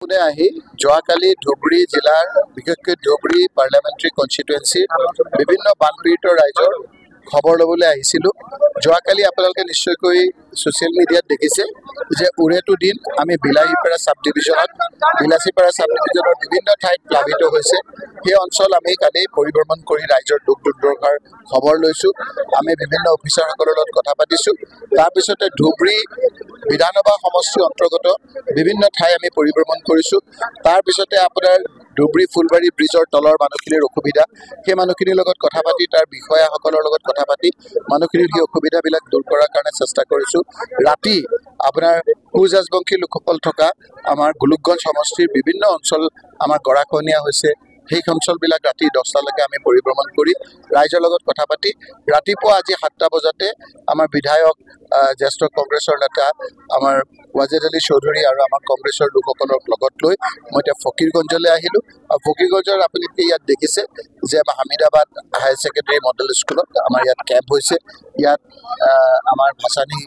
বৰষুণে আহি যোৱাকালি ধুবুৰী জিলাৰ বিশেষকৈ ধুবুৰী পাৰ্লামেণ্টাৰী কনষ্টিটুৱেঞ্চিৰ বিভিন্ন বানপীড়িত ৰাইজৰ খবৰ ল'বলৈ আহিছিলোঁ। যোৱাকালি আপোনালোকে নিশ্চয়কৈ ছ'চিয়েল মিডিয়াত দেখিছে যে উৰেটো দিন আমি বিলাসীপাৰা চাব ডিভিজনৰ বিভিন্ন ঠাইত প্লাবিত হৈছে। সেই অঞ্চল আমি কালি পৰিভ্ৰমণ কৰি ৰাইজৰ দুখ দুৰ্দশাৰ খবৰ লৈছোঁ। আমি বিভিন্ন অফিচাৰসকলৰ লগত কথা পাতিছোঁ। তাৰপিছতে ধুবুৰী বিধানসভা সমষ্টিৰ অন্তৰ্গত বিভিন্ন ঠাই আমি পৰিভ্ৰমণ কৰিছোঁ। তাৰপিছতে আপোনাৰ ধুবুৰী ফুলবাৰী ব্ৰিজৰ তলৰ মানুহখিনিৰ অসুবিধা, সেই মানুহখিনিৰ লগত কথা পাতি তাৰ বিষয়াসকলৰ লগত কথা পাতি মানুহখিনিৰ সেই অসুবিধাবিলাক দূৰ কৰাৰ কাৰণে চেষ্টা কৰিছোঁ। ৰাতি আপোনাৰ কুজাজবংশী লোকসকল থকা আমাৰ গোলোকগঞ্জ সমষ্টিৰ বিভিন্ন অঞ্চল আমাৰ গৰাখহনীয়া হৈছে। সেই অঞ্চলবিলাক ৰাতি 10টালৈকে আমি পৰিভ্ৰমণ কৰি ৰাইজৰ লগত কথা পাতি ৰাতিপুৱা আজি 7টা বজাতে আমাৰ বিধায়ক জ্যেষ্ঠ কংগ্ৰেছৰ নেতা আমাৰ ৱাজেদ আলী চৌধুৰী আৰু আমাৰ কংগ্ৰেছৰ লোকসকলক লগত লৈ মই এতিয়া ফকীৰগঞ্জলৈ আহিলোঁ। আৰু ফকীৰগঞ্জৰ আপুনি ইয়াত দেখিছে যে আমাৰ হামিদাবাদ হায়াৰ ছেকেণ্ডেৰী মডেল স্কুলত আমাৰ ইয়াত কেম্প হৈছে। ইয়াত আমাৰ ভাচানী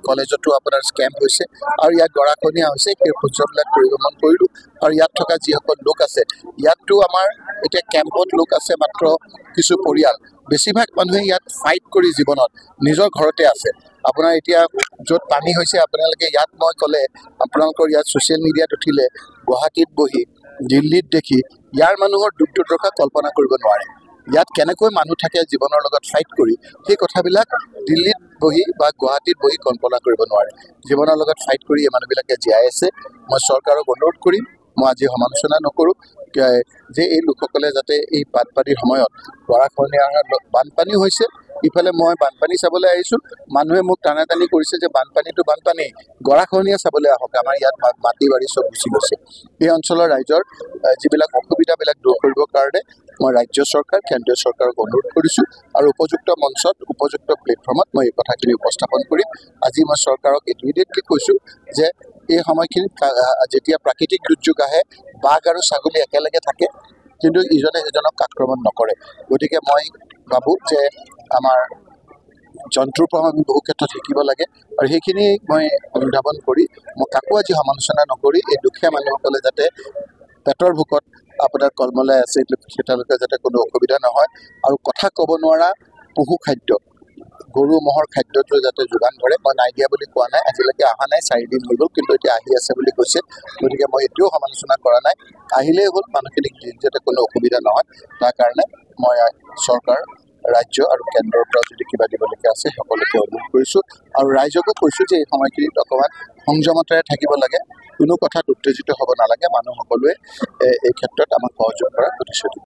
কলেজতো আপোনাৰ কেম্প হৈছে আৰু ইয়াত গৰাখহনীয়া হৈছে। সেই সূৰ্যবিলাক পৰিভ্ৰমণ কৰিলোঁ আৰু ইয়াত থকা যিসকল লোক আছে, ইয়াততো আমাৰ এতিয়া কেম্পত লোক আছে মাত্ৰ কিছু পৰিয়াল। বেছিভাগ মানুহে ইয়াত ফাইট কৰি জীৱনত নিজৰ ঘৰতে আছে। আপোনাৰ এতিয়া য'ত পানী হৈছে আপোনালোকে ইয়াত মই ক'লে আপোনালোকৰ ইয়াত ছ'চিয়েল মিডিয়াত উঠিলে গুৱাহাটীত বহি দিল্লীত দেখি ইয়াৰ মানুহৰ দুখ দুৰ্দশা কল্পনা কৰিব নোৱাৰে। ইয়াত কেনেকৈ মানুহ থাকে জীৱনৰ লগত ফাইট কৰি, সেই কথাবিলাক দিল্লীত বহি বা গুৱাহাটীত বহি কল্পনা কৰিব নোৱাৰে। জীৱনৰ লগত ফাইট কৰি এই মানুহবিলাকে জীয়াই আছে। মই চৰকাৰক অনুৰোধ কৰিম, মই আজি সমালোচনা নকৰোঁ যে এই লোকসকলে যাতে এই বানপানীৰ সময়ত গৰাখহনীয়া বানপানী হৈছে। ইফালে মই বানপানী চাবলৈ আহিছোঁ, মানুহে মোক টানাটানি কৰিছে যে বানপানীটো বানপানী, গৰাখহনীয়া চাবলৈ আহক। আমাৰ ইয়াত মাটি বাৰী চব গুচি গৈছে। এই অঞ্চলৰ ৰাইজৰ যিবিলাক অসুবিধাবিলাক দূৰ কৰিবৰ কাৰণে মই ৰাজ্য চৰকাৰ, কেন্দ্ৰীয় চৰকাৰক অনুৰোধ কৰিছোঁ আৰু উপযুক্ত মঞ্চত উপযুক্ত প্লেটফৰ্মত মই এই কথাখিনি উপস্থাপন কৰিম। আজি মই চৰকাৰক ইমিডিয়েটলি কৈছোঁ যে এই সময়খিনিত যেতিয়া প্ৰাকৃতিক দুৰ্যোগ আহে বাঘ আৰু ছাগলী একেলগে থাকে, কিন্তু ইজনে সিজনক আক্ৰমণ নকৰে। গতিকে মই ভাবোঁ যে আমাৰ জন্তুৰ পৰা আমি বহু ক্ষেত্ৰত শিকিব লাগে আৰু সেইখিনি মই অনুধাৱন কৰি মই কাকো আজি সমালোচনা নকৰি এই দুখীয়া মানুহসকলে যাতে পেটৰ ভোকত আপোনাৰ কলমলাই আছে, তেওঁলোকে যাতে কোনো অসুবিধা নহয় আৰু কথা ক'ব নোৱাৰা পশু খাদ্য, গৰু ম'হৰ খাদ্যটো যাতে যোগান ধৰে। মই নাই দিয়া বুলি কোৱা নাই, আজিলৈকে অহা নাই, 4 দিন হৈ গ'ল, কিন্তু এতিয়া আহি আছে বুলি কৈছে। গতিকে মই এইটোও সমালোচনা কৰা নাই, আহিলেই হ'ল, মানুহখিনিক যাতে কোনো অসুবিধা নহয় তাৰ কাৰণে মই চৰকাৰ, ৰাজ্য আৰু কেন্দ্ৰৰ পৰা যদি কিবা দিবলগীয়া আছে সকলোকে অনুৰোধ কৰিছোঁ আৰু ৰাইজকো কৈছোঁ যে এই সময়খিনিত অকণমান সংযমতাৰে থাকিব লাগে, কোনো কথাত উত্তেজিত হ'ব নালাগে। মানুহ সকলোৱে এই ক্ষেত্ৰত আমাক সহযোগ কৰাৰ প্ৰতিশ্ৰুতি